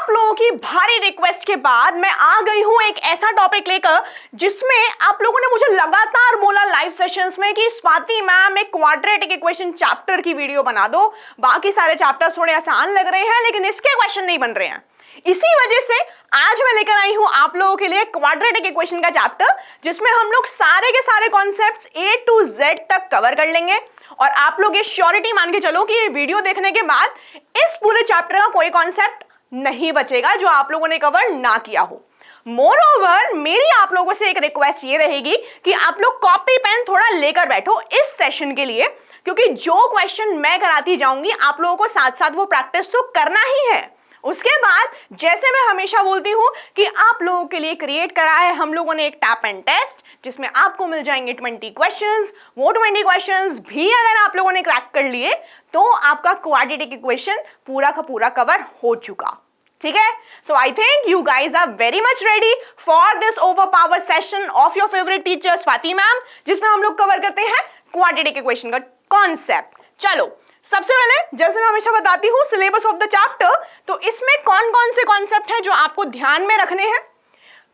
आप लोगों की भारी रिक्वेस्ट के बाद मैं आ गई हूं एक ऐसा टॉपिक लेकर जिसमें आप लोगों ने मुझे लगातार बोला लाइव सेशंस में कि स्वाति मैम एक क्वाड्रेटिक इक्वेशन चैप्टर की वीडियो बना दो। बाकी सारे चैप्टर्स थोड़े आसान लग रहे हैं लेकिन इसके क्वेश्चन नहीं बन रहे हैं। इसी वजह से आज मैं लेकर आई हूं आप लोगों के लिए क्वाड्रेटिक इक्वेशन का चैप्टर जिसमें हम लोग सारे के सारे कॉन्सेप्ट्स A to Z तक कवर कर लेंगे और आप लोग ये श्योरिटी मान के चलो कि ये वीडियो देखने के बाद इस पूरे चैप्टर का कोई कॉन्सेप्ट नहीं बचेगा जो आप लोगों ने कवर ना किया हो। मोरओवर मेरी आप लोगों से एक रिक्वेस्ट ये रहेगी कि आप लोग कॉपी पेन थोड़ा लेकर बैठो इस सेशन के लिए, क्योंकि जो क्वेश्चन मैं कराती जाऊंगी आप लोगों को साथ साथ वो प्रैक्टिस तो करना ही है। उसके बाद जैसे मैं हमेशा बोलती हूं कि आप लोगों के लिए क्रिएट करा है हम लोगों ने एक टैप एंड टेस्ट जिसमें आपको मिल जाएंगे 20 क्वेश्चंस। वो 20 क्वेश्चंस भी अगर आप लोगों ने क्रैक कर लिए तो आपका क्वाड्रेटिक इक्वेशन पूरा का पूरा कवर हो चुका। ठीक है, so I think you guys are very much ready for this over power session of your favourite teacher Swati ma'am, जिसमें हम लोग कवर करते हैं क्वाड्रेटिक इक्वेशन का कॉन्सेप्ट। चलो सबसे पहले जैसे मैं हमेशा बताती हूँ सिलेबस ऑफ द चैप्टर, तो इसमें कौन कौन से कॉन्सेप्ट हैं जो आपको ध्यान में रखने हैं।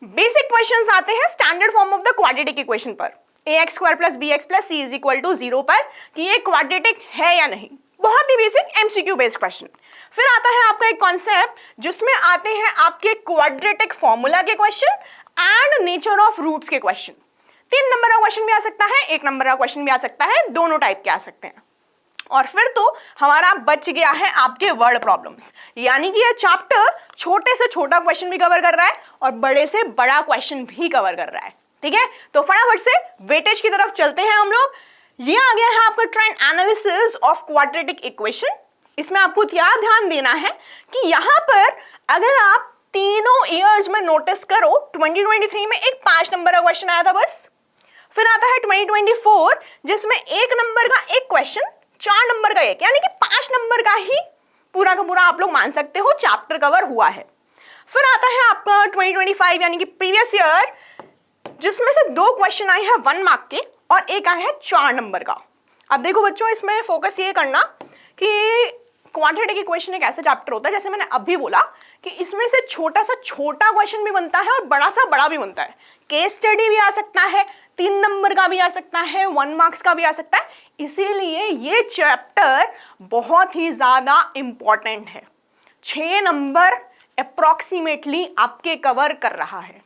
बेसिक क्वेश्चंस आते हैं standard form of the quadratic equation पर, ax² + bx + c = 0 पर कि ये क्वाड्रेटिक है या नहीं। बहुत ही बेसिक MCQ बेस्ड क्वेश्चन। फिर आता है आपका एक कॉन्सेप्ट जिसमें आते हैं आपके क्वाड्रेटिक फॉर्मूला के question and nature of roots के क्वेश्चन। 3 नंबर का क्वेश्चन भी आ सकता है, 1 नंबर का क्वेश्चन भी आ सकता है, दोनों टाइप के आ सकते हैं। और फिर तो हमारा बच गया है आपके वर्ड प्रॉब्लम्स, यानी कि ये चैप्टर छोटे से छोटा क्वेश्चन भी कवर कर रहा है और बड़े से बड़ा क्वेश्चन भी कवर कर रहा है। ठीक है, तो फटाफट से वेटेज की तरफ चलते हैं हम लोग। ये आ गया है आपका trend analysis of quadratic equation. इसमें आपको क्या ध्यान देना है कि यहाँ पर अगर आप तीनों ईयर्स में नोटिस करो 2023 में एक 5 नंबर का क्वेश्चन आया था बस। फिर आता है 2024 जिसमें 1 नंबर का एक क्वेश्चन, 4 नंबर का एक, यानी कि 5 नंबर का ही पूरा का पूरा आप लोग मान सकते हो चैप्टर कवर हुआ है। फिर आता है आपका 2025 यानी कि प्रीवियस ईयर जिसमें से 2 क्वेश्चन आए हैं 1 मार्क के और एक आया है 4 नंबर का। अब देखो बच्चों इसमें फोकस ये करना कि क्वाड्रेटिक इक्वेशन एक ऐसा चैप्टर होता है जैसे मैंने अभी बोला कि इसमें से छोटा सा छोटा क्वेश्चन भी बनता है और बड़ा सा बड़ा भी बनता है। केस स्टडी भी आ सकता है, 3 नंबर का भी आ सकता है, 1 मार्क्स का भी आ सकता है। इसीलिए ये चैप्टर बहुत ही ज्यादा इंपॉर्टेंट है। 6 नंबर अप्रॉक्सीमेटली आपके कवर कर रहा है,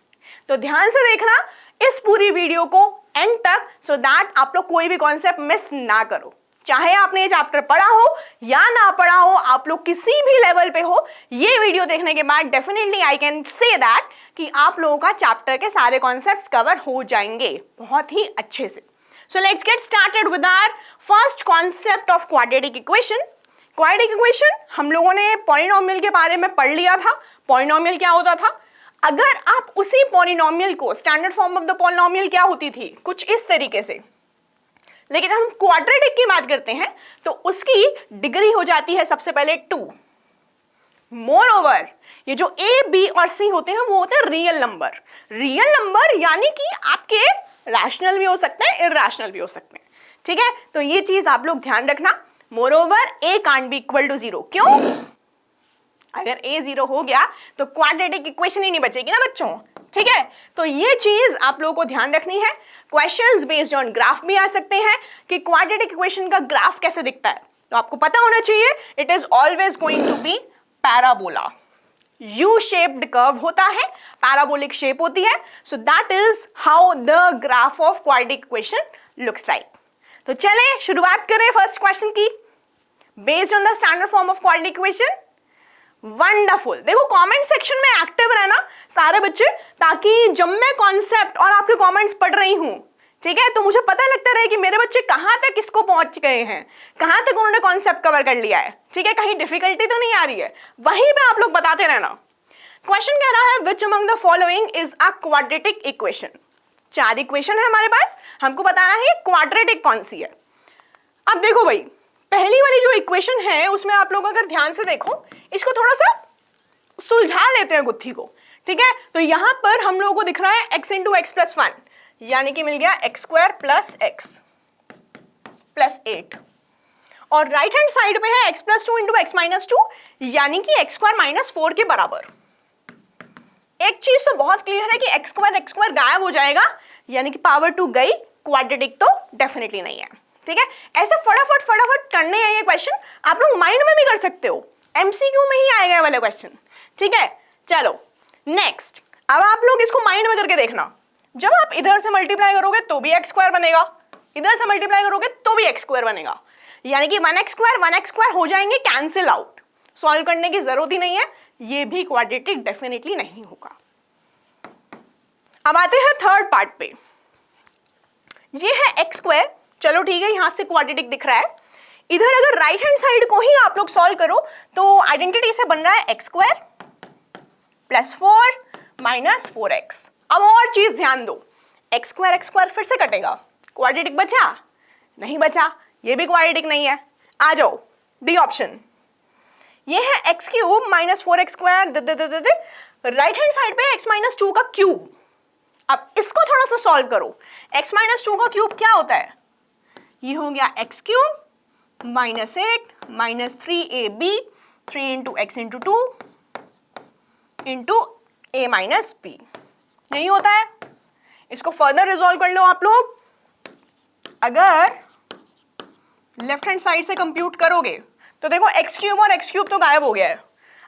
तो ध्यान से देखना इस पूरी वीडियो को एंड तक सो दैट आप लोग कोई भी कॉन्सेप्ट मिस ना करो। चाहे आपने ये चैप्टर पढ़ा हो या ना पढ़ा हो, आप लोग किसी भी लेवल पे हो, ये वीडियो देखने के बाद definitely I can say that कि आप लोगों का चैप्टर के सारे कॉन्सेप्ट्स कवर हो जाएंगे बहुत ही अच्छे से। So let's get started with our first concept of quadratic equation. Quadratic equation हम लोगों ने पॉलिनोमियल के बारे में पढ़ लिया था। पॉलिनोमियल क्या होता था, अगर आप उसी पॉलिनोमियल को, standard form of the polynomial क्या होती थी, कुछ इस तरीके से, लेकिन जब हम क्वाड्रेटिक की बात करते हैं तो उसकी डिग्री हो जाती है सबसे पहले 2। मोरओवर ये जो A, B और C होते हैं वो होते हैं रियल नंबर। रियल नंबर यानी कि आपके रैशनल भी हो सकते हैं, इरैशनल भी हो सकते हैं। ठीक है, तो ये चीज आप लोग ध्यान रखना। Moreover A can't be equal to 0। क्यों? अगर A 0 हो गया तो क्वाड्रेटिक इक्वेशन ही नहीं बचेगी ना बच्चों। ठीक है, तो ये चीज आप लोगों को ध्यान रखनी है। क्वेश्चंस बेस्ड ऑन ग्राफ भी आ सकते हैं कि क्वाड्रेटिक इक्वेशन का ग्राफ कैसे दिखता है, तो आपको पता होना चाहिए it is always going to be parabola. U shaped curve होता है, पैराबोलिक शेप होती है, so that is how the graph of quadratic equation looks like. तो चलें शुरुआत करें फर्स्ट क्वेश्चन की। Based on the standard form of quadratic equation, wonderful. देखो कमेंट सेक्शन में एक्टिव रहना सारे बच्चे, ताकि जब मैं कॉन्सेप्ट और आपके कमेंट्स पढ़ रही हूं, ठीक है, तो मुझे पता लगता रहे कि मेरे बच्चे कहां तक इसको पहुंच गए हैं, कहां तक उन्होंने कॉन्सेप्ट कवर कर लिया है। ठीक है, कहीं डिफिकल्टी तो नहीं आ रही है, वहीं पे आप लोग बताते रहना। क्वेश्चन कह रहा है which among the following is a quadratic equation. 4 equation है हमारे पास, हमको बताना है क्वाड्रेटिक कौन सी है। अब देखो भाई, पहली वाली जो इक्वेशन है उसमें आप लोग अगर ध्यान से देखो, इसको थोड़ा सा सुलझा लेते हैं गुत्थी को। ठीक है, तो यहां पर हम लोगों को दिख रहा है x × x + 1 यानी कि मिल गया x² + x + 8। और राइट हैंड साइड पे है x plus 2 into x minus 2, यानी कि x स्क्वायर माइनस 4 के बराबर। एक चीज तो बहुत क्लियर है कि x स्क्वायर गायब हो जाएगा, यानी कि पावर 2 गई, क्वाड्रेटिक तो डेफिनेटली नहीं है। ठीक है, ऐसे फटाफट करने हैं ये क्वेश्चन, आप लोग माइंड में भी कर सकते हो, एमसीक्यू में ही आएगा वाले क्वेश्चन। ठीक है, चलो नेक्स्ट, अब आप लोग इसको माइंड में करके देखना, जब आप इधर से मल्टीप्लाई करोगे तो भी x स्क्वायर बनेगा, इधर से मल्टीप्लाई करोगे तो भी x स्क्वायर बनेगा, यानी कि 1x स्क्वायर हो जाएंगे कैंसिल आउट, सॉल्व करने की जरूरत ही नहीं है, ये भी क्वाड्रेटिक डेफिनेटली नहीं होगा। अब आते हैं थर्ड पार्ट पे, ये है x स्क्वायर, चलो ठीक है, यहां से क्वाड्रेटिक दिख रहा है, इधर अगर राइट हैंड साइड को ही आप लोग सॉल्व करो तो आइडेंटिटी से बन रहा है x square plus 4 minus 4x। अब और चीज ध्यान दो, x स्क्वायर फिर से कटेगा, क्वाड्रेटिक बचा नहीं बचा, ये भी क्वाड्रेटिक नहीं है, आ जाओ डी ऑप्शन, ये है x cube minus 4x square, right hand side पे x माइनस 2 का क्यूब। अब इसको थोड़ा सा सॉल्व करो, x माइनस 2 का क्यूब क्या होता है, ये हो गया x cube minus 8 minus 3ab 3 into x into 2 into a minus b, यही होता है। इसको फर्दर रिजॉल्व कर लो आप लोग, अगर लेफ्ट हैंड साइड से कंप्यूट करोगे तो देखो x क्यूब और x क्यूब तो गायब हो गया है,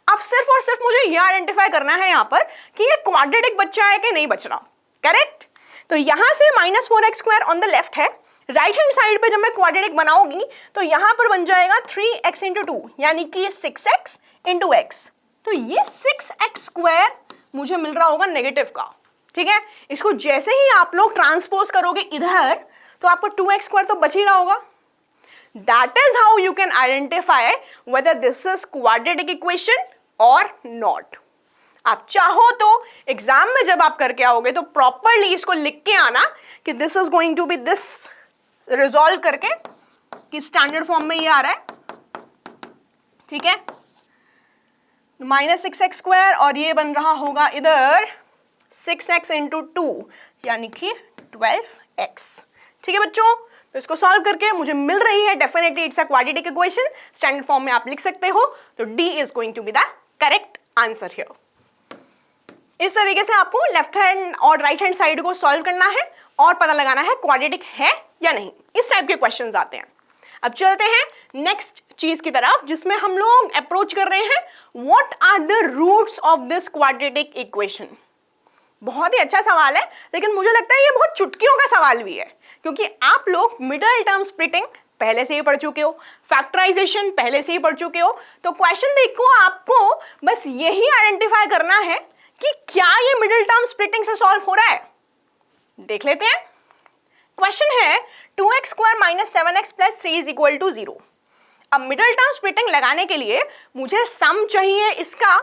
अब सिर्फ और सिर्फ मुझे यह आइडेंटिफाई करना है यहाँ पर कि ये क्वाड्रेटिक बच्चा है कि नहीं बच रहा, करेक्ट। तो यहां से minus 4x square on the left है, राइट हैंड साइड पे जब मैं क्वाड्रेटिक बनाऊंगी तो यहां पर बन जाएगा 3x इंटू 2, यानी कि 6x इंटू एक्स, तो ये 6x स्क्वायर मुझे मिल रहा होगा नेगेटिव का। ठीक है, इसको जैसे ही आप लोग ट्रांसपोज करोगे इधर तो आपको 2x स्क्वायर तो बच ही रहा होगा। That is how you can identify whether this is quadratic equation और नॉट। आप चाहो तो एग्जाम में जब आप करके आओगे तो प्रॉपरली इसको लिख के आना कि this is going to be this, resolve करके कि स्टैंडर्ड फॉर्म में ये आ रहा है। ठीक है, माइनस 6x स्क्वायर और ये बन रहा होगा इधर 6x इंटू 2, यानी कि 12x। ठीक है बच्चों, तो इसको सॉल्व करके मुझे मिल रही है definitely it's a quadratic equation, standard form में आप लिख सकते हो, तो D is going to be the correct answer here. इस तरीके से आपको लेफ्ट हैंड और राइट हैंड साइड को सॉल्व करना है और पता लगाना है क्वाड्रेटिक है या नहीं, इस टाइप के क्वेश्चंस आते हैं। अब चलते हैं नेक्स्ट चीज की तरफ, जिसमें हम लोग अप्रोच कर रहे हैं what are the roots of this quadratic equation. बहुत ही अच्छा सवाल है, लेकिन मुझे लगता है ये बहुत चुटकियों का सवाल भी है, क्योंकि आप लोग मिडल टर्म स्प्लिटिंग पहले से ही पढ़ चुके हो, फैक्टराइजेशन पहले से ही पढ़ चुके हो, तो क्वेश्चन देखो आपको बस यही आइडेंटिफाई करना है कि क्या ये मिडिल टर्म स्प्लिटिंग से सॉल्व हो रहा है। देख लेते हैं, क्वेश्चन है 2x square minus 7x plus 3 is equal to 0। अब मिडिल टर्म स्प्लिटिंग लगाने के लिए मुझे सम चाहिए इसका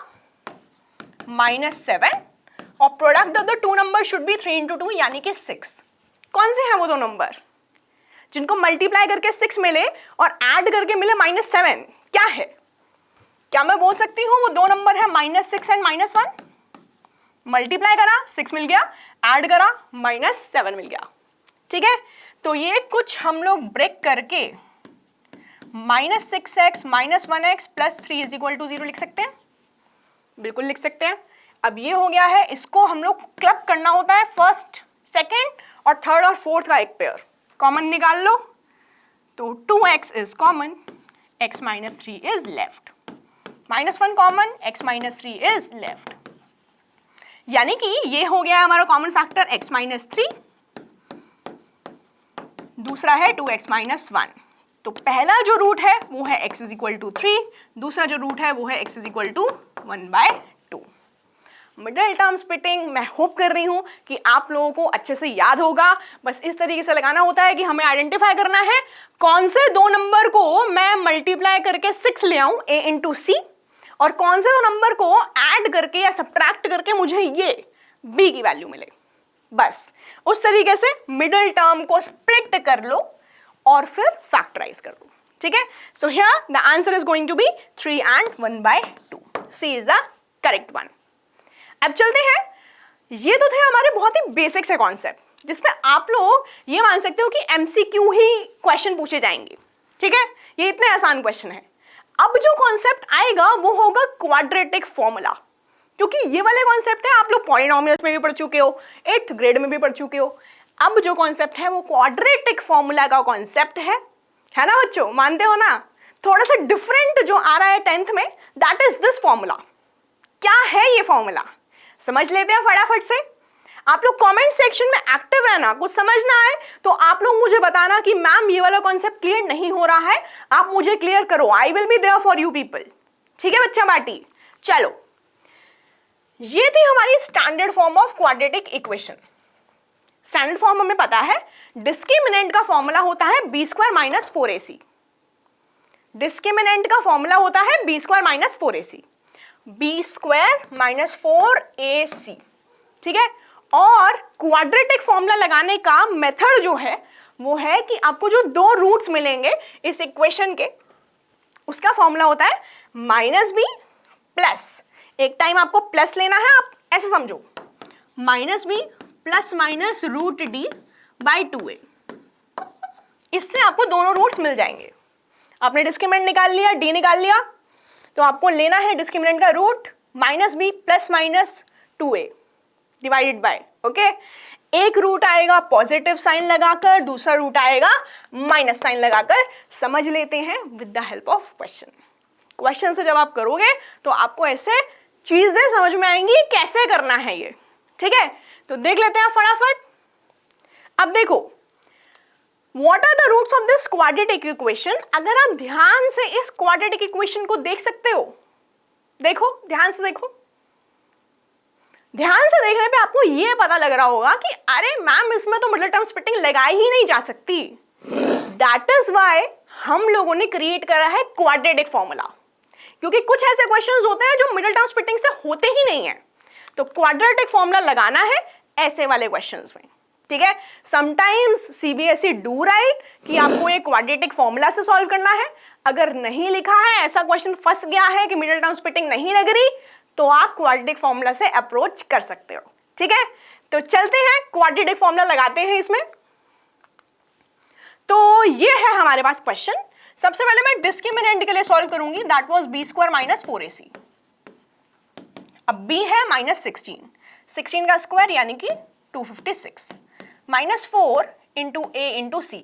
-7 और product of the two number should be 3 into 2, यानी कि 6। कौन से हैं वो दो नंबर जिनको मल्टीप्लाई करके 6 मिले और ऐड करके मिले -7? क्या है, क्या मैं बोल सकती हूँ वो दो नंबर है -6 एंड -1? मल्टीप्लाई करा 6 मिल गया, ऐड करा -7 मिल गया। ठीक है, तो ये कुछ हम लोग ब्रेक करके -6x -1x plus 3 is equal to 0 लिख सकते हैं, बिल्कुल लिख सकते हैं। अब ये हो गया है, इसको हम लोग क्लब करना होता है फर्स्ट, सेकेंड और थर्ड और फोर्थ का एक पेयर, कॉमन निकाल लो तो 2x is common, x minus 3 is left, -1 common, x minus 3 is left, यानी कि ये हो गया हमारा कॉमन फैक्टर x माइनस 3, दूसरा है 2x माइनस 1। तो पहला जो रूट है वो है x इज इक्वल टू 3, दूसरा जो रूट है वो है x is equal to 1/2। Middle term splitting मैं होप कर रही हूं कि आप लोगों को अच्छे से याद होगा। बस इस तरीके से लगाना होता है कि हमें आइडेंटिफाई करना है कौन से दो नंबर को मैं मल्टीप्लाई करके 6 ले आऊं a इंटू सी, और कौन से दो नंबर को ऐड करके या सब्ट्रैक्ट करके मुझे ये b की वैल्यू मिले। बस उस तरीके से मिडिल टर्म को स्प्लिट कर लो और फिर फैक्टराइज कर दो। ठीक है, so here the answer is going to be 3 and 1/2। C is the correct one. अब चलते हैं, ये तो थे हमारे बहुत ही बेसिक से कॉन्सेप्ट जिसमें आप लोग ये मान सकते हो कि एमसीक्यू ही क्वेश्चन पूछे जाएंगे। ठीक है, ये इतने आसान क्वेश्चन है। अब जो कॉन्सेप्ट आएगा वो होगा क्वाड्रेटिक फॉर्मूला, क्योंकि ये वाले कॉन्सेप्ट है आप लोग पॉलिनोमियल्स में भी पढ़ चुके हो, 8th ग्रेड में भी पढ़ चुके हो। अब जो कॉन्सेप्ट है वो क्वाड्रेटिक फॉर्मूला का कॉन्सेप्ट है ना बच्चों, मानते हो ना? थोड़ा सा डिफरेंट जो आ रहा है 10th में, दैट इज दिस फॉर्मूला। क्या है ये फॉर्मूला, समझ लेते हैं फटाफट से। आप लोग कमेंट सेक्शन में एक्टिव रहना, कुछ समझना है तो आप लोग मुझे बताना कि मैम ये वाला कॉन्सेप्ट क्लियर नहीं हो रहा है, आप मुझे क्लियर करो, I will be there for you people. ठीक है बच्चा बाटी, चलो ये थी हमारी standard form of quadratic equation. Standard form हमें पता है, डिस्क्रिमिनेंट का फॉर्मूला होता है b² - 4ac। डिस्क्रिमिनेंट का फॉर्मूला होता है b² - 4ac, b² - 4ac। ठीक है, और क्वाड्रेटिक फॉर्मूला लगाने का मेथड जो है वो है कि आपको जो दो रूट्स मिलेंगे इस इक्वेशन के, उसका फॉर्मूला होता है -b प्लस, एक टाइम आपको प्लस लेना है, आप ऐसे समझो, -b ± √d/2a। इससे आपको दोनों रूट्स मिल जाएंगे। आपने डिस्क्रिमिनेंट निकाल लिया, d निकाल लिया, तो आपको लेना है डिस्क्रिमिनेंट का root -b ± 2a divided by, okay. एक रूट आएगा पॉजिटिव साइन लगाकर, दूसरा रूट आएगा माइनस साइन लगाकर। समझ लेते हैं with the help of question से जब आप करोगे तो आपको ऐसे चीजें समझ में आएंगी कैसे करना है ये। ठीक है, तो देख लेते हैं फटाफट। अब देखो, what are the roots of this quadratic equation. अगर आप ध्यान से इस क्वाड्रेटिक इक्वेशन को देख सकते हो, देखो ध्यान से देखो, ध्यान से देखने पे आपको ये पता लग रहा होगा कि अरे मैम इसमें तो मिडिल टर्म स्प्लिटिंग लगाई ही नहीं जा सकती। दैट इज व्हाई हम लोगों ने क्रिएट करा है क्वाड्रेटिक फॉर्मूला, क्योंकि कुछ ऐसे क्वेश्चंस होते हैं जो मिडिल टर्म स्प्लिटिंग से होते ही नहीं है, तो क्वाड्रेटिक फॉर्मूला लगाना है ऐसे वाले क्वेश्चंस में। ठीक है, समटाइम्स सीबीएसई डू राइट कि आपको ये क्वाड्रेटिक फॉर्मूला से सॉल्व करना है। अगर नहीं लिखा है, ऐसा क्वेश्चन फंस गया है कि मिडिल टर्म स्प्लिटिंग नहीं लग रही, तो आप क्वाड्रेटिक फॉर्मूला से अप्रोच कर सकते हो। ठीक है, तो चलते हैं क्वाड्रेटिक फॉर्मूला लगाते हैं इसमें। तो ये है हमारे पास क्वेश्चन। सबसे पहले मैं डिस्क्रिमिनेंट के लिए सॉल्व करूंगी, दैट वाज b² - 4ac। अब b है -16, 16 का स्क्वायर यानी कि 256, -4 × a × c।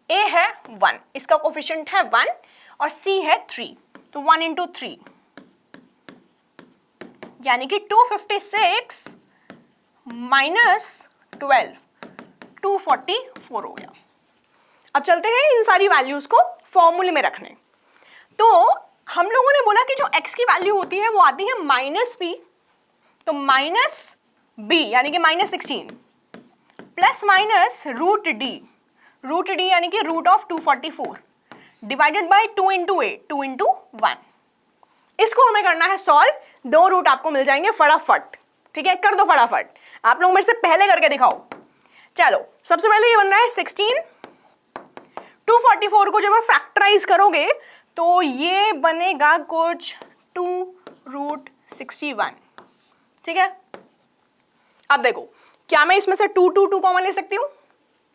a है 1, इसका कोफिशिएंट है 1 और c है 3, तो 1 × 3 यानी कि 256 - 12, 244 हो गया। अब चलते हैं इन सारी वैल्यूज को फॉर्मूले में रखने। तो हम लोगों ने बोला कि जो x की वैल्यू होती है वो आती है -b, तो -b यानी कि -16 प्लस माइनस √d यानी कि √244 डिवाइडेड बाय 2 × a, 2 × 1। इसको हमें करना है सॉल्व। दो रूट आपको मिल जाएंगे फटाफट। ठीक है, कर दो फटाफट, आप लोग मेरे से पहले करके दिखाओ। चलो सबसे पहले ये बन रहा है 16, 244 को जब आप फैक्टराइज करोगे तो ये बनेगा कुछ 2√61। ठीक है, अब देखो क्या मैं इसमें से 2 कॉमन ले सकती हूँ?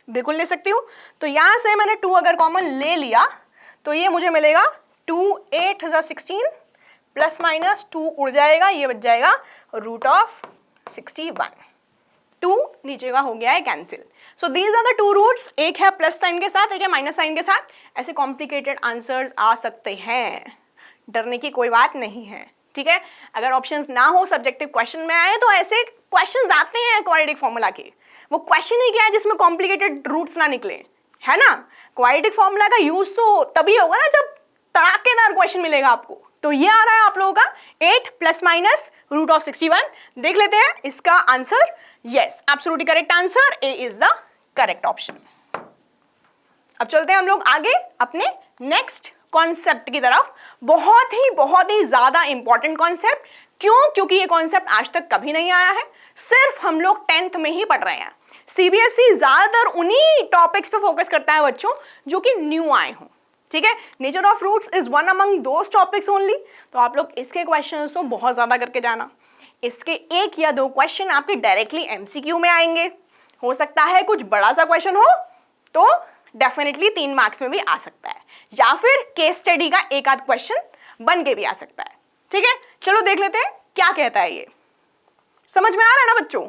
बिल्कुल ले सकती हूँ। तो यहां से मैंने 2 अगर कॉमन ले लिया तो ये मुझे मिलेगा 2 8 × 16 प्लस माइनस 2 उड़ जाएगा, ये बच जाएगा √61। 2 नीचे का हो गया है cancel. So these are the two roots, एक है प्लस साइन के साथ, एक है माइनस साइन के साथ। ऐसे कॉम्प्लिकेटेड आंसर्स आ सकते हैं, डरने की कोई बात नहीं है। ठीक है, अगर ऑप्शंस ना हो, सब्जेक्टिव क्वेश्चन में आए तो ऐसे क्वेश्चंस आते हैं क्वाड्रेटिक फॉर्मूला के। वो क्वेश्चन ही क्या है जिसमें कॉम्प्लिकेटेड रूट्स ना निकले, है ना। क्वाड्रेटिक फॉर्मूला का यूज तो तभी होगा ना जब तड़ाकेदार क्वेश्चन मिलेगा आपको। तो ये आ रहा है आप लोगों का 8 प्लस माइनस √61। देख लेते हैं इसका answer. Yes, absolutely correct answer, A is the correct option. अब चलते हैं हम लोग आगे अपने नेक्स्ट कॉन्सेप्ट की तरफ। बहुत ही ज्यादा इंपॉर्टेंट कॉन्सेप्ट। क्यों? क्योंकि ये कॉन्सेप्ट आज तक कभी नहीं आया है, सिर्फ हम लोग 10th में ही पढ़ रहे हैं। सीबीएसई ज्यादातर उन्हीं टॉपिक्स पे फोकस करता है बच्चों जो कि न्यू आए हों। ठीक है, nature of roots is one among those topics only. तो आप लोग इसके क्वेश्चन को बहुत ज्यादा करके जाना। इसके 1 या 2 क्वेश्चन आपके डायरेक्टली एमसीक्यू में आएंगे। हो सकता है कुछ बड़ा सा क्वेश्चन हो तो डेफिनेटली 3 मार्क्स में भी आ सकता है, या फिर केस स्टडी का एक आध क्वेश्चन बन के भी आ सकता है। ठीक है, चलो देख लेते हैं क्या कहता है ये। समझ में आ रहा है ना बच्चों?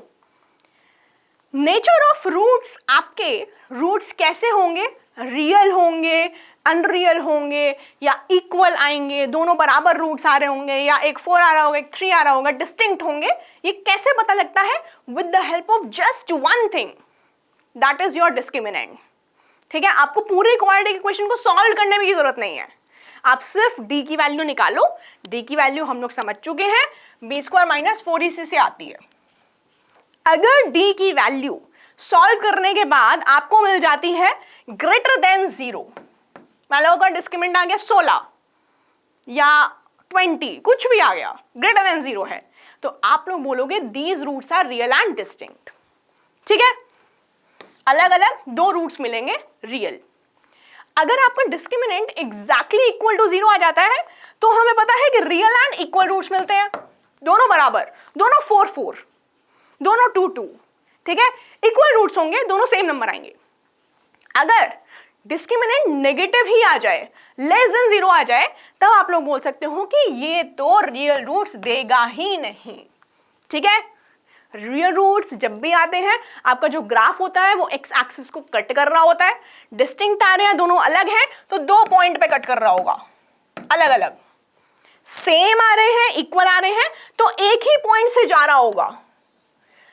नेचर ऑफ रूट्स, आपके रूट्स कैसे होंगे? रियल होंगे, अनरियल होंगे, या इक्वल आएंगे, दोनों बराबर रूट्स आ रहे होंगे, या एक 4 आ रहा होगा एक 3 आ रहा होगा, डिस्टिंक्ट होंगे। ये कैसे पता लगता है? With the help of just one thing, that is your discriminant. ठीक है, आपको पूरे क्वाड्रेटिक इक्वेशन को सॉल्व करने की जरूरत नहीं है, आप सिर्फ डी की वैल्यू निकालो। डी की वैल्यू हम लोग समझ चुके हैं, बी स्क्वायर माइनस 4ac से आती है। अगर डी की वैल्यू सॉल्व करने के बाद आपको मिल जाती है ग्रेटर देन 0, मान लो अगर डिस्क्रिमिनेंट आ गया 16 या 20, कुछ भी आ गया, ग्रेटर देन 0 है, तो आप लोग बोलोगे these roots are real and distinct. ठीक है, अलग अलग 2 रूट्स मिलेंगे रियल। अगर आपका डिस्क्रिमिनेंट एग्जैक्टली इक्वल टू 0 आ जाता है तो हमें पता है कि रियल एंड इक्वल रूट्स मिलते हैं, दोनों बराबर, दोनों 4 4, दोनों 2 2। ठीक है, इक्वल रूट्स होंगे, दोनों सेम नंबर आएंगे। अगर डिस्क्रिमिनेंट नेगेटिव ही आ जाए, लेस देन 0 आ जाए, तब आप लोग बोल सकते हो कि ये तो रियल रूट्स देगा ही नहीं। ठीक है, रियल रूट्स जब भी आते हैं, आपका जो ग्राफ होता है वो एक्स एक्सिस को कट कर रहा होता है। डिस्टिंक्ट आ रहे हैं, दोनों अलग हैं, तो 2 पॉइंट पे कट कर रहा होगा, अलग अलग। सेम आ रहे हैं, इक्वल आ रहे हैं, तो एक ही पॉइंट से जा रहा होगा।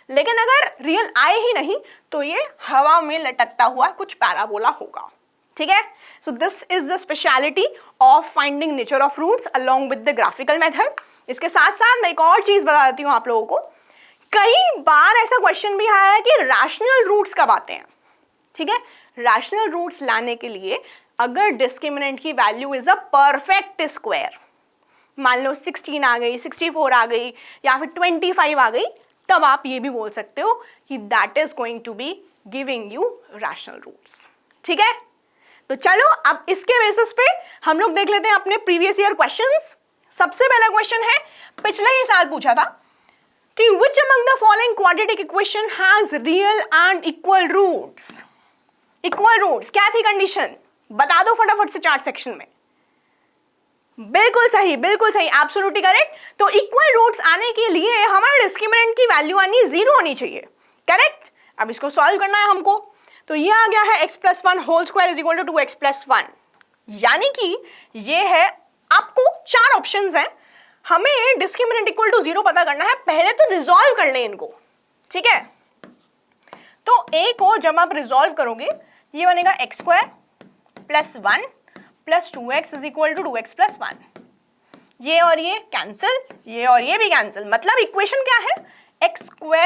लेकिन अगर रियल आए ही नहीं तो ये हवा में लटकता हुआ कुछ पैराबोला होगा। ठीक है, so this is the speciality of finding nature of roots along with the graphical method. इसके साथ साथ मैं एक और चीज बता देती हूँ आप लोगों को, कई बार ऐसा क्वेश्चन भी आया है कि रैशनल रूट्स कब आते हैं। ठीक है, रैशनल रूट्स लाने के लिए अगर डिस्क्रिमिनेंट की value is a perfect square, मान लो 16 आ गई, 64 आ गई, या फिर 25 आ गई, तब आप ये भी बोल सकते हो कि that is going to be giving you rational roots. ठीक है, तो चलो अब इसके बेसिस पे हम लोग देख लेते हैं अपने प्रीवियस ईयर क्वेश्चंस। सबसे पहला क्वेश्चन है, पिछले ही साल पूछा था कि which among the following quadratic equation has real and equal roots? Equal roots क्या थी कंडीशन? बता दो फटाफट से चार्ट सेक्शन में। बिल्कुल सही, बिल्कुल सही, एब्सोल्युटली करेक्ट। तो इक्वल रूट्स आने के लिए हमारे डिस्क्रिमिनेंट की वैल्यू आनी 0 होनी चाहिए। करेक्ट, अब इसको सॉल्व करना है हमको। तो ये आ गया है x + 1 whole square is equal to 2x + 1, यानी कि ये है, आपको 4 ऑप्शंस हैं, हमें डिस्क्रिमिनेंट इक्वल टू 0 पता करना है। पहले तो रिजॉल्व कर लें इनको। ठीक है, तो a को जब आप रिजॉल्व करोगे ये बनेगा x² + 1 + 2x is equal to 2x + 1। ये और ये कैंसिल, ये और ये भी कैंसिल, मतलब इक्वेशन क्या है? x²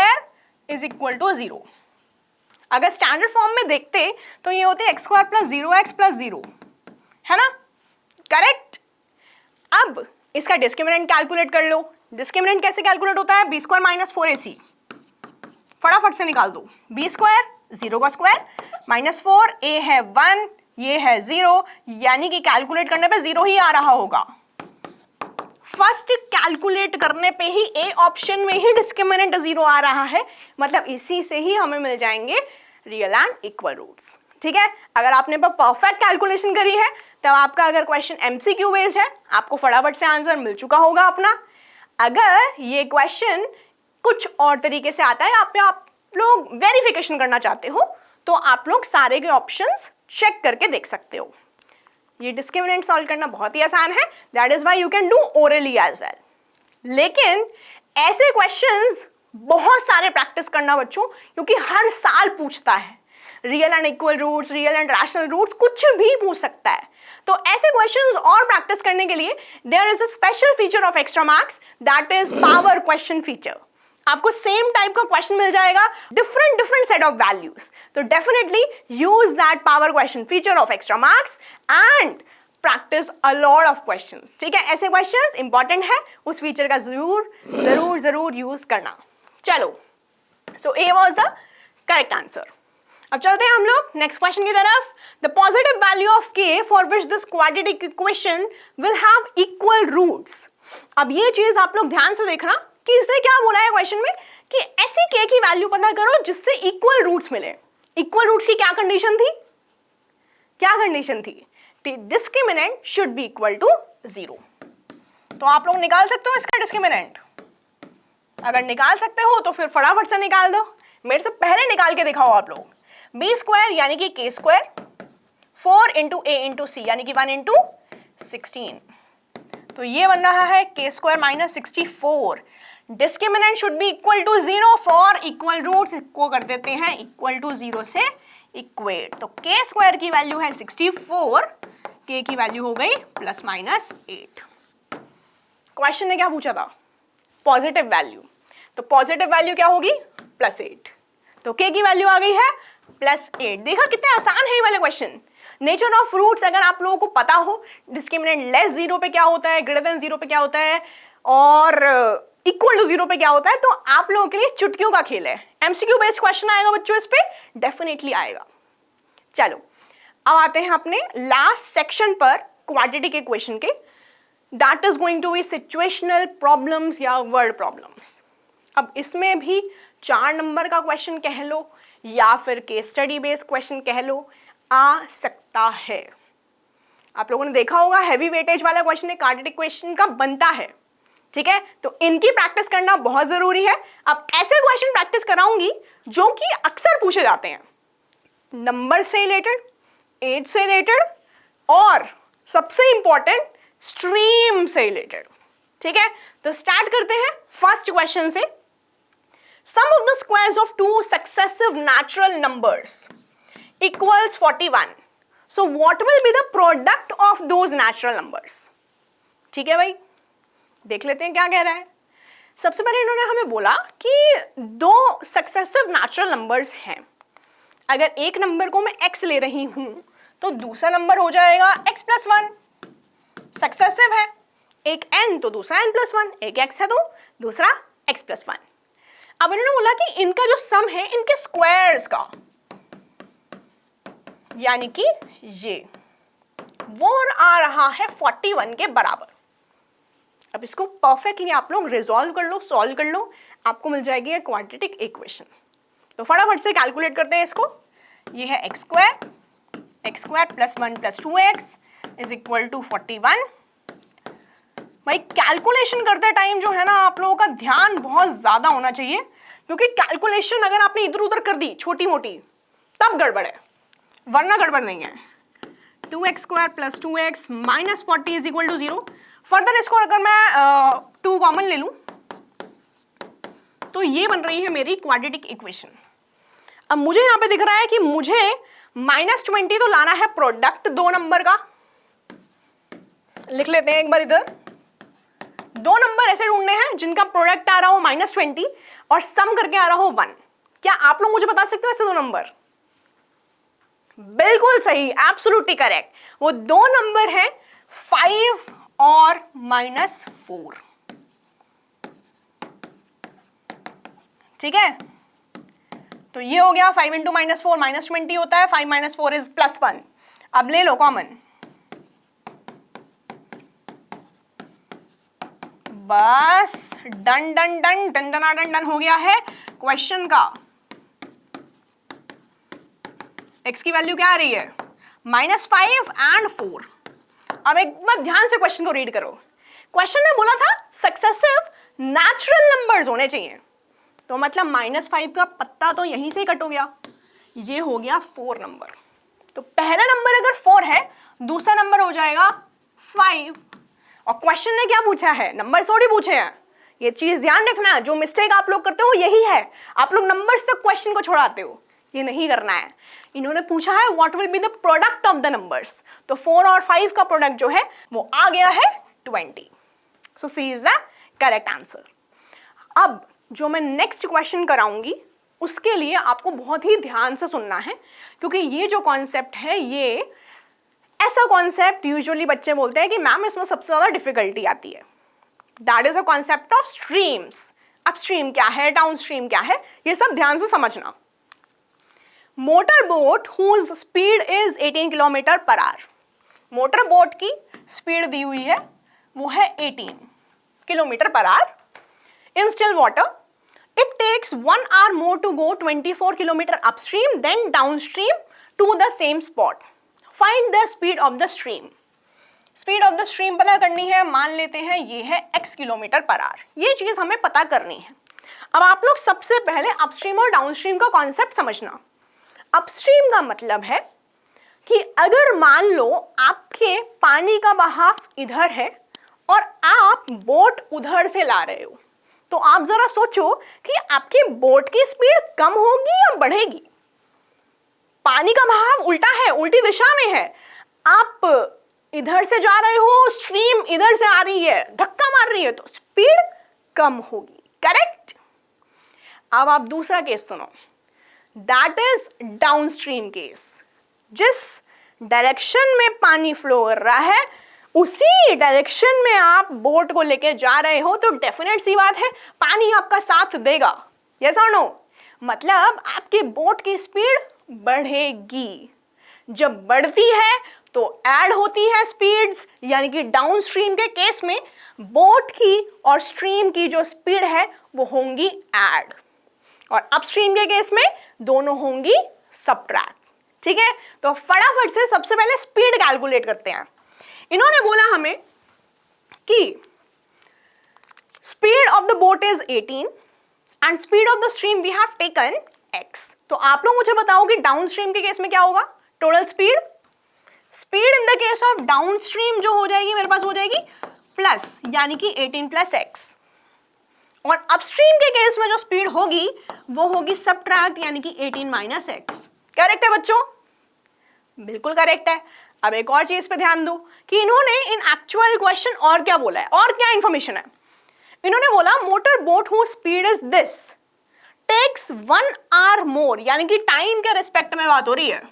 is equal to 0। अगर स्टैंडर्ड फॉर्म में देखते तो ये होते x² + 0x + 0, है ना? करेक्ट। अब इसका डिस्क्रिमिनेंट कैलकुलेट कर लो। डिस्क्रिमिनेंट कैसे कैलकुलेट होता है? b² - 4ac, फटाफट से निकाल दो। b² 0 का स्क्वायर -4, a है 1, ये है 0, यानी कि कैलकुलेट करने पे 0 ही आ रहा होगा। फर्स्ट कैलकुलेट करने पे ही ए ऑप्शन में ही डिस्क्रिमिनेंट 0 आ रहा है, मतलब इसी से ही हमें मिल जाएंगे रियल एंड इक्वल रूट्स। ठीक है, अगर आपने परफेक्ट कैलकुलेशन करी है तब आपका अगर क्वेश्चन एमसीक्यू बेस्ड है, आपको फटाफट से आंसर मिल चुका होगा अपना। अगर ये क्वेश्चन कुछ और तरीके से आता है, आप लोग वेरिफिकेशन करना चाहते हो, तो आप लोग सारे के ऑप्शंस चेक करके देख सकते हो। ये डिस्क्रिमिनेंट सॉल्व करना बहुत ही आसान है, that is why you can do orally as well. लेकिन ऐसे क्वेश्चंस बहुत सारे प्रैक्टिस करना बच्चों, क्योंकि हर साल पूछता है। Real and equal roots, real and rational roots, कुछ भी पूछ सकता है। तो ऐसे क्वेश्चंस और प्रैक्टिस करने के लिए there is a special feature of extra marks, that is power question feature. आपको सेम टाइप का क्वेश्चन मिल जाएगा, डिफरेंट सेट ऑफ वैल्यूज। तो definitely use that power question feature of extra marks and practice a lot of questions. ठीक है, ऐसे questions important है, उस फीचर का जरूर यूज करना। चलो, so a was the correct answer. अब चलते हैं हम लोग नेक्स्ट क्वेश्चन की तरफ। The positive value of k for which this quadratic equation will have equal roots. अब ये चीज आप लोग ध्यान से देखना कि इसने क्या बोला है क्वेश्चन में कि ऐसी k की वैल्यू पता करो जिससे इक्वल रूट्स मिले। इक्वल रूट्स की क्या कंडीशन थी? क्या कंडीशन थी? Discriminant should be equal to 0। तो आप लोग निकाल सकते हो इसका डिस्क्रिमिनेंट? अगर निकाल सकते हो तो फिर फटाफट से निकाल दो, मेरे से पहले निकाल के दिखाओ आप लोग। बी स्क्वायर यानी कि के स्क्वायर, 4 इंटू ए इंटू सी यानी कि 1 इंटू 16, तो ये बन रहा है के square minus 64। Discriminant should be equal to 0 for equal roots को कर देते हैं इक्वल टू 0 से इक्वेट। तो के स्क्वायर की वैल्यू है 64, के की वैल्यू हो गई प्लस माइनस 8। क्वेश्चन ने क्या पूछा था? पॉजिटिव वैल्यू, तो पॉजिटिव वैल्यू क्या होगी? प्लस 8। तो के की वैल्यू आ गई है प्लस 8। देखा कितने आसान है ये वाले क्वेश्चन। नेचर ऑफ रूट्स अगर आप लोगों को पता हो, डिस्क्रिमिनेंट लेस 0 पे क्या होता है, ग्रेटर देन 0 पे क्या होता है और इक्वल टू 0 पे क्या होता है, तो आप लोगों के लिए चुटकियों का खेल है। एमसीक्यू बेस्ड क्वेश्चन आएगा बच्चों, इस पे डेफिनेटली आएगा। चलो अब आते हैं अपने लास्ट सेक्शन पर क्वाड्रेटिक इक्वेशन के, that is going to be situational problems या वर्ड प्रॉब्लम्स। अब इसमें भी 4 नंबर का क्वेश्चन कह लो या फिर केस स्टडी बेस्ड क्वेश्चन कह लो, आ सकता है। आप लोगों ने देखा होगा हैवी वेटेज वाला क्वेश्चन एक क्वाड्रेटिक इक्वेशन का बनता है, ठीक है? तो इनकी प्रैक्टिस करना बहुत जरूरी है। अब ऐसे क्वेश्चन प्रैक्टिस कराऊंगी जो कि अक्सर पूछे जाते हैं, नंबर से रिलेटेड, एज से रिलेटेड और सबसे इंपॉर्टेंट स्ट्रीम से रिलेटेड, ठीक है? तो स्टार्ट करते हैं फर्स्ट क्वेश्चन से। Sum of the squares of two successive natural numbers equals 41, so what will be the product of those natural numbers? ठीक है भाई, देख लेते हैं क्या कह रहा है। सबसे पहले इन्होंने हमें बोला कि 2 सक्सेसिव नेचुरल नंबर्स हैं। अगर एक नंबर को मैं x ले रही हूं तो दूसरा नंबर हो जाएगा x प्लस 1, सक्सेसिव है। एक n तो दूसरा n प्लस 1, एक x है तो दूसरा x प्लस 1। अब इन्होंने बोला कि इनका जो सम है इनके स्क्वायर्स का, यानी कि ये वो आ रहा है 41 के बराबर। अब इसको परफेक्टली आप लोग रिजॉल्व कर लो, सॉल्व कर लो, आपको मिल जाएगी एक क्वाड्रेटिक इक्वेशन। तो फटाफट से कैलकुलेट करते हैं इसको। ये है x square plus 1 plus 2x is equal to 41। भाई कैलकुलेशन करते टाइम जो है ना आप लोगों का ध्यान बहुत ज्यादा होना चाहिए, क्योंकि कैलकुलेशन अगर आपने इधर उधर कर दी छोटी मोटी तब गड़बड़ है, वरना गड़बड़ नहीं है। 2x square plus 2x minus 40 is equal to 0। Further इसको अगर मैं 2 कॉमन ले लूं तो ये बन रही है मेरी क्वाड्रेटिक इक्वेशन। अब मुझे यहां पे दिख रहा है कि मुझे -20 तो लाना है प्रोडक्ट 2 नंबर का। लिख लेते हैं एक बार इधर। 2 नंबर ऐसे ढूंढने हैं जिनका प्रोडक्ट आ रहा हो -20 और सम करके आ रहा हो 1। क्या आप लोग मुझे बता सकते हो ऐसे 2 नंबर? बिल्कुल सही, एब्सोल्युटली करेक्ट। वो 2 नंबर हैं 5 और -4। ठीक है, तो ये हो गया 5 इंटू -4 -20 होता है, 5 - 4 इज +1। अब ले लो कॉमन, बस डन डन डन डन डना डन डन हो गया है क्वेश्चन का। x की वैल्यू क्या आ रही है? -5 एंड 4। अब एक बार ध्यान से क्वेश्चन को रीड करो। क्वेश्चन ने बोला था सक्सेसिव नेचुरल नंबर्स होने चाहिए, तो मतलब -5 का पत्ता तो यहीं से ही कट हो गया, ये हो गया 4 नंबर। तो पहला नंबर अगर 4 है, दूसरा नंबर हो जाएगा 5। और क्वेश्चन ने क्या पूछा है? नंबर थोड़ी पूछे हैं। ये चीज ध्यान रखना, जो मिस्टेक आप लोग करते हो यही है, आप लोग नंबर्स तक क्वेश्चन को छोड़ाते हो, ये नहीं करना है। इन्होंने पूछा है what will be the product of the numbers, तो 4 और 5 का प्रोडक्ट जो है वो आ गया है 20। सो सी इज द करेक्ट आंसर। अब जो मैं नेक्स्ट क्वेश्चन कराऊंगी उसके लिए आपको बहुत ही ध्यान से सुनना है, क्योंकि ये जो कॉन्सेप्ट है ये ऐसा कॉन्सेप्ट यूजुअली बच्चे बोलते हैं कि मैम इसमें सबसे ज्यादा डिफिकल्टी आती है। That is a concept of streams. Upstream क्या है, डाउनस्ट्रीम क्या है, ये सब ध्यान से समझना। Motor boat whose speed is 18 kilometre per our. Motor boat की स्पीड दी हुई है वो है 18 kilometre per our. In still water it takes 1 hour more to go 24 kilometer upstream then downstream to the same spot. Find the speed of the stream. Speed of the stream पता करनी है, मान लेते हैं ये है x किलोमीटर पर आवर, ये चीज हमें पता करनी है। अब आप लोग सबसे पहले अपस्ट्रीम और डाउनस्ट्रीम का कॉन्सेप्ट समझना। अपस्ट्रीम का मतलब है कि अगर मान लो आपके पानी का बहाव इधर है और आप बोट उधर से ला रहे हो, तो आप जरा सोचो कि आपकी बोट की स्पीड कम होगी या बढ़ेगी। पानी का बहाव उल्टा है, उल्टी दिशा में है, आप इधर से जा रहे हो, स्ट्रीम इधर से आ रही है, धक्का मार रही है, तो स्पीड कम होगी। करेक्ट। अब आप दूसरा केस सुनो, दैट इज डाउनस्ट्रीम केस। जिस डायरेक्शन में पानी फ्लो कर रहा है उसी डायरेक्शन में आप बोट को लेके जा रहे हो, तो डेफिनेट सी बात है पानी आपका साथ देगा। यस और नो? मतलब आपकी बोट की स्पीड बढ़ेगी। जब बढ़ती है तो ऐड होती है स्पीड्स, यानी कि डाउनस्ट्रीम के केस में बोट की और स्ट्रीम की जो स्पीड है वो होंगी ऐड, और अपस्ट्रीम के केस में दोनों होंगी सबट्रैक्ट। ठीक है, तो फटाफट से सबसे पहले स्पीड कैलकुलेट करते हैं। इन्होंने बोला हमें कि speed of the boat is 18 and speed of the stream we have taken x। तो आप लोग मुझे बताओ कि डाउनस्ट्रीम के केस में क्या होगा? Total speed in the case of downstream जो हो जाएगी मेरे पास हो जाएगी प्लस, यानी कि 18 प्लस x, और अपस्ट्रीम के केस में जो स्पीड होगी वो होगी सबट्रैक्ट, यानी कि 18 माइनस x। करेक्ट है बच्चों? बिल्कुल करेक्ट है। अब एक और चीज पे ध्यान दो कि इन्होंने इन एक्चुअल क्वेश्चन और क्या बोला है, और क्या इंफॉर्मेशन है। इन्होंने बोला motor boat who speed is this takes 1 hour more, यानी कि टाइम के रिस्पेक्ट में बात हो रही है,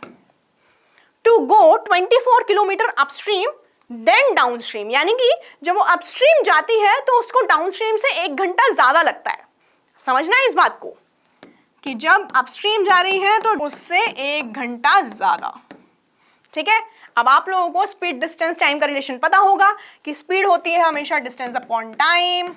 to go 24 kilometre upstream then downstream, यानी कि जब वो अपस्ट्रीम जाती है तो उसको डाउनस्ट्रीम से 1 घंटा ज्यादा लगता है। समझना है इस बात को कि जब अपस्ट्रीम जा रही है तो उससे 1 घंटा ज्यादा। ठीक है, अब आप लोगों को स्पीड डिस्टेंस टाइम का रिलेशन पता होगा कि स्पीड होती है हमेशा डिस्टेंस अपॉन टाइम,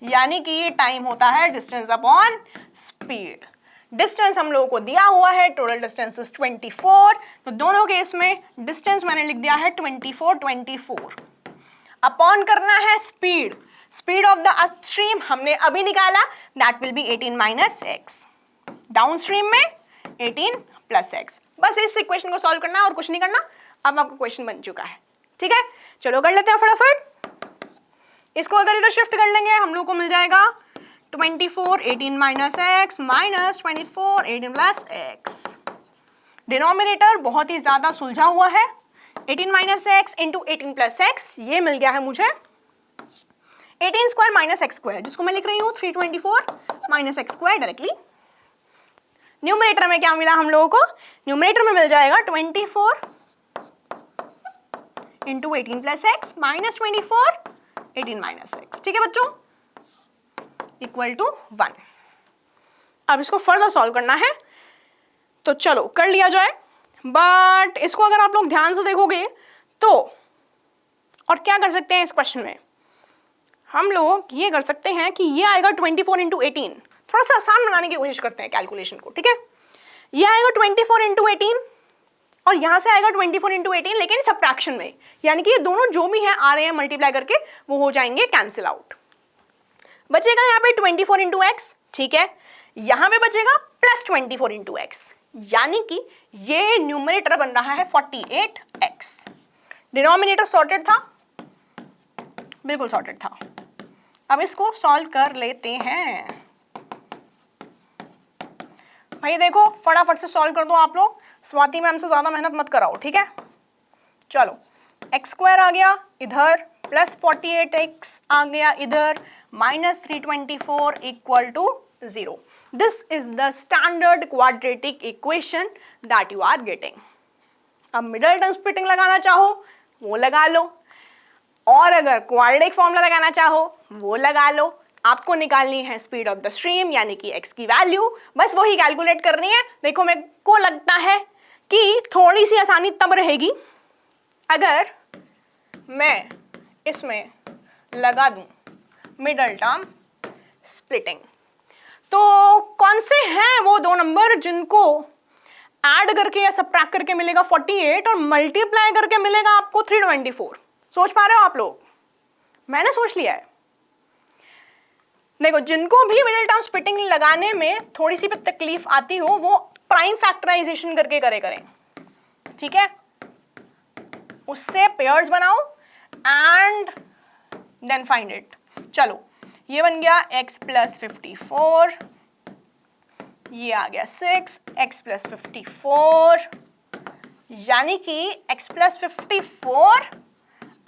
यानी कि टाइम होता है डिस्टेंस अपॉन स्पीड। डिस्टेंस हम लोगों को दिया हुआ है, टोटल डिस्टेंस इज 24, तो दोनों केस में डिस्टेंस मैंने लिख दिया है 24 अपॉन करना है speed. Speed of the upstream हमने अभी निकाला, that will be 18 minus x, downstream में 18 प्लस x। बस इस इक्वेशन को सॉल्व करना और कुछ नहीं करना। अब आपका क्वेश्चन बन चुका है। ठीक है, चलो कर लेते हैं फटाफट। इसको अगर इधर शिफ्ट कर लेंगे हम लोग को मिल जाएगा 24 18 minus x minus 24 18 plus x. Denominator बहुत ही ज्यादा सुलझा हुआ है, 18 minus x into 18 plus x, ये मिल गया है मुझे 18 स्क्वायर माइनस एक्स स्क्वायर, जिसको मैं लिख रही हूँ 324 minus x square directly. Numerator में क्या मिला हम लोगों को? न्यूमरेटर में मिल जाएगा 24 into 18 plus x minus 24 18 minus x. ठीक है बच्चों, इक्वल टू 1। अब इसको फर्दर सॉल्व करना है, तो चलो कर लिया जाए। बट इसको अगर आप लोग ध्यान से देखोगे तो और क्या कर सकते हैं इस क्वेश्चन में, हम लोग ये कर सकते हैं कि ये आएगा 24 इंटू 18, थोड़ा सा आसान बनाने की कोशिश करते हैं कैलकुलेशन को। ठीक है, ये आएगा 24 इंटू 18 और यहां से आएगा 24 इंटू 18, लेकिन सब्ट्रैक्शन में, यानी कि ये दोनों जो भी हैं आ रहे हैं मल्टीप्लाई करके वो हो जाएंगे कैंसिल आउट। बचेगा यहाँ पे 24 इंटू एक्स, ठीक है, यहां पे बचेगा प्लस 24 इंटू एक्स, यानी कि ये न्यूमरेटर बन रहा है 48x। डिनोमिनेटर सॉर्टेड था, बिल्कुल सॉर्टेड था। अब इसको सॉल्व कर लेते हैं। भाई देखो फटाफट से सॉल्व कर दो आप लोग, स्वाति मैम से ज्यादा मेहनत मत कराओ। ठीक है, चलो एक्स स्क्वायर आ गया इधर, प्लस 48x आ गया इधर, minus 324 equal to 0। This is the standard quadratic equation that you are getting. अब मिडल टर्म स्प्लिटिंग लगाना चाहो वो लगा लो, और अगर क्वाड्रेटिक फॉर्मूला लगाना चाहो वो लगा लो। आपको निकालनी है स्पीड ऑफ द स्ट्रीम यानी कि x की वैल्यू, बस वही कैलकुलेट करनी है। देखो मेरे को लगता है कि थोड़ी सी आसानी तब रहेगी अगर मैं इसमें लगा दूं मिडल टर्म स्प्लिटिंग। तो कौन से हैं वो दो नंबर जिनको ऐड करके या सबट्रैक्ट करके मिलेगा 48 और मल्टीप्लाई करके मिलेगा आपको 324। सोच पा रहे हो आप लोग? मैंने सोच लिया है। देखो, जिनको भी मिडिल टर्म स्प्लिटिंग लगाने में थोड़ी सी भी तकलीफ आती हो वो प्राइम फैक्टराइजेशन करके करें, ठीक है? उससे पेयर्स बनाओ एंड देन फाइंड इट। चलो, ये बन गया x प्लस 54, ये आ गया 6 x प्लस 54, यानी कि x plus 54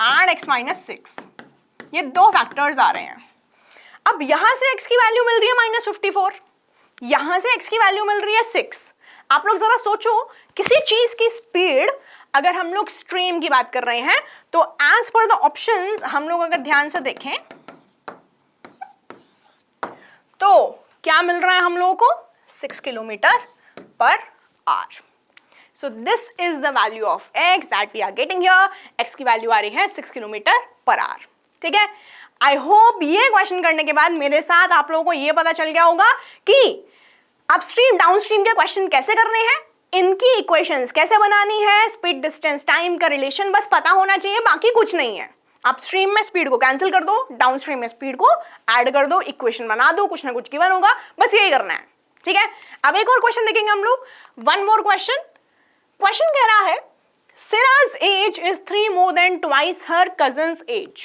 and x minus 6, ये दो फैक्टर्स आ रहे हैं। अब यहां से x की वैल्यू मिल रही है माइनस 54, यहां से x की वैल्यू मिल रही है 6। आप लोग जरा सोचो, किसी चीज की स्पीड, अगर हम लोग स्ट्रीम की बात कर रहे हैं तो एज पर द ऑप्शंस हम लोग अगर ध्यान से देखें तो क्या मिल रहा है हम लोगों को? 6 kilometre per hour. So this is the value of x that we are getting here. x की वैल्यू आ रही है 6 किलोमीटर पर आवर, ठीक है? आई होप ये क्वेश्चन करने के बाद मेरे साथ आप लोगों को ये पता चल गया होगा कि अपस्ट्रीम डाउनस्ट्रीम के क्वेश्चन कैसे करने हैं, इनकी इक्वेशंस कैसे बनानी है, स्पीड डिस्टेंस टाइम का रिलेशन बस पता होना चाहिए, बाकी कुछ नहीं है। अपस्ट्रीम में स्पीड को कैंसिल कर दो, डाउनस्ट्रीम में स्पीड को ऐड कर दो, इक्वेशन बना दो, कुछ ना कुछ गिवन होगा, बस यही करना है, ठीक है? अब एक और क्वेश्चन देखेंगे हम लोग, वन मोर क्वेश्चन। क्वेश्चन कह रहा है Sarah's age is 3 more than twice her cousin's age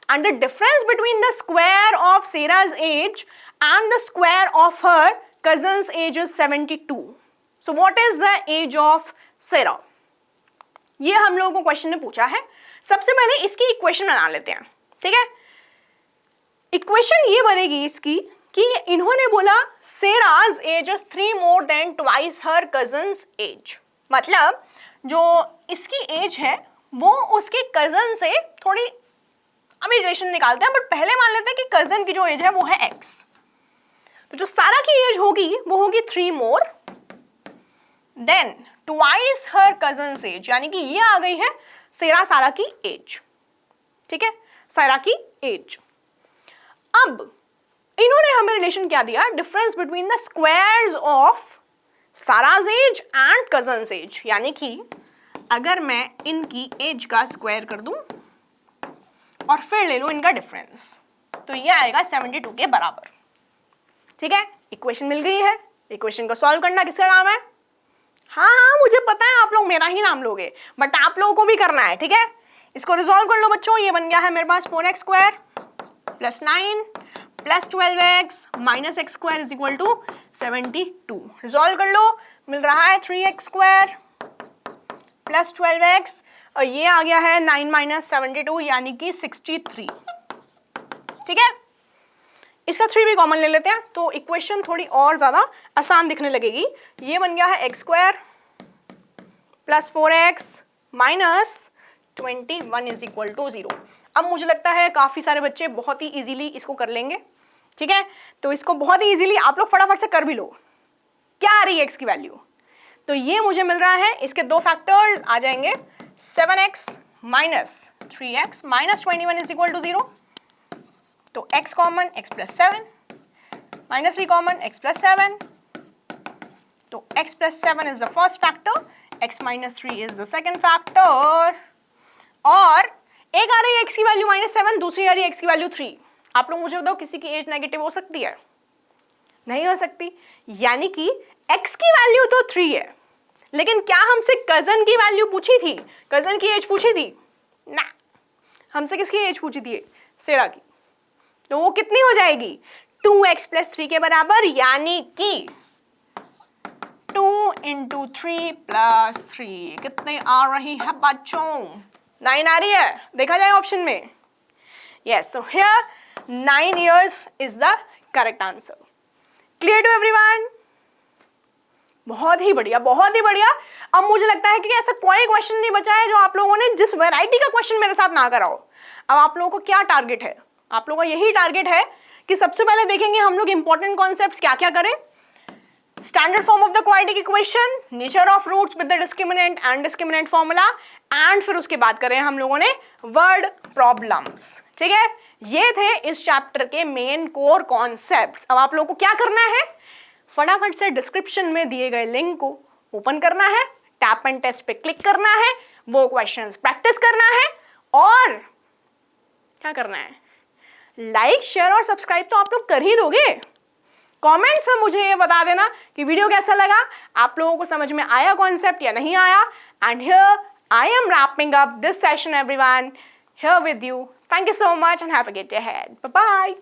and the difference between the square of Sarah's age and the square of her cousin's age is 72. So what is the age of Sarah? ये हम लोगों को question ने पूछा है। सबसे पहले इसकी इक्वेशन बना लेते हैं, ठीक है? इक्वेशन ये बनेगी इसकी कि इन्होंने बोला Sarah's age is 3 more than twice her cousin's age, मतलब जो इसकी एज है वो उसके कजन से थोड़ी, अभी रिलेशन निकालते हैं बट पहले मान लेते हैं कि कजन की जो एज है वो है x। तो जो सारा की एज होगी वो होगी 3 मोर देन ट्वाइस हर कजन एज, यानी कि ये आ गई है सारा की एज, ठीक है? सारा की एज। अब इन्होंने हमें रिलेशन क्या दिया? Difference between the squares of Sara's age and cousin's age, यानी कि अगर मैं इनकी एज का स्क्वायर कर दूं और फिर ले लूं इनका डिफरेंस तो ये आएगा 72 के बराबर, ठीक है? इक्वेशन मिल गई है। इक्वेशन को सॉल्व करना किसका काम है? हाँ, मुझे पता है आप लोग मेरा ही नाम लोगे, बट आप लोगों को भी करना है, ठीक है? इसको रिजॉल्व कर लो बच्चों। ये बन गया है मेरे पास 4x square plus 9 plus 12x minus x square is equal to 72। Resolve कर लो, मिल रहा है 3x स्क्वायर प्लस 12x और ये आ गया है 9 माइनस 72 यानी कि 63, ठीक है? इसका 3 भी कॉमन ले लेते हैं तो इक्वेशन थोड़ी और ज्यादा आसान दिखने लगेगी। ये बन गया है x square plus 4x minus 21 is equal to 0। अब मुझे लगता है काफी सारे बच्चे बहुत ही इजीली इसको कर लेंगे, ठीक है? तो इसको बहुत ही इजीली आप लोग फटाफट से कर भी लो। क्या आ रही है x की वैल्यू? तो ये मुझे मिल रहा है, इसके दो फैक्टर्स आ जाएंगे 7x minus 3x minus 21 is equal to 0। तो x common x plus 7 minus 3 common x plus 7, तो x plus 7 is the first factor, x minus 3 is the second factor, और एक आ रही है x की वैल्यू -7, दूसरी आ रही है x की वैल्यू 3। आप लोग मुझे बताओ किसी की एज नेगेटिव हो सकती है? नहीं हो सकती। यानी कि x की वैल्यू तो 3 है, लेकिन क्या हमसे कजन की वैल्यू पूछी थी? कजन की एज पूछी थी? ना, हमसे किसकी एज पूछी थी? सेरा की। तो वो कितनी हो जाएगी? 2x प्लस 3 के बराबर, यानी कि 2 इंटू 3 प्लस 3 कितने आ रही है बच्चों? 9 आ रही है, देखा जाए ऑप्शन में। Yes, so here 9 years is the correct answer. Clear to everyone? बहुत ही बढ़िया, बहुत ही बढ़िया। अब मुझे लगता है कि ऐसा कोई क्वेश्चन नहीं बचा है जो आप लोगों ने जिस वैरायटी का क्वेश्चन मेरे साथ ना कराओ। अब आप लोगों को क्या टारगेट है? आप लोगों का यही टारगेट है कि सबसे पहले देखेंगे हम लोग इंपॉर्टेंट कॉन्सेप्ट्स क्या क्या करें, standard form of the quadratic equation, nature of roots with the discriminant and discriminant formula, and फिर उसके बाद करें हम लोगों ने वर्ड प्रॉब्लम्स, ठीक है? ये थे इस चैप्टर के मेन कोर कॉन्सेप्ट्स। अब आप लोगों को क्या करना है? फटाफट से डिस्क्रिप्शन में दिए गए लिंक को ओपन करना है, टैप एंड टेस्ट पे क्लिक करना है, वो क्वेश्चंस प्रैक्टिस करना है और क्या करना है, लाइक शेयर और सब्सक्राइब तो आप लोग कर ही दोगे। कमेंट्स में मुझे ये बता देना कि वीडियो कैसा लगा, आप लोगों को समझ में आया कॉन्सेप्ट या नहीं आया। And here I am wrapping up this session everyone, here with you. Thank you so much and have a good day ahead. Bye bye.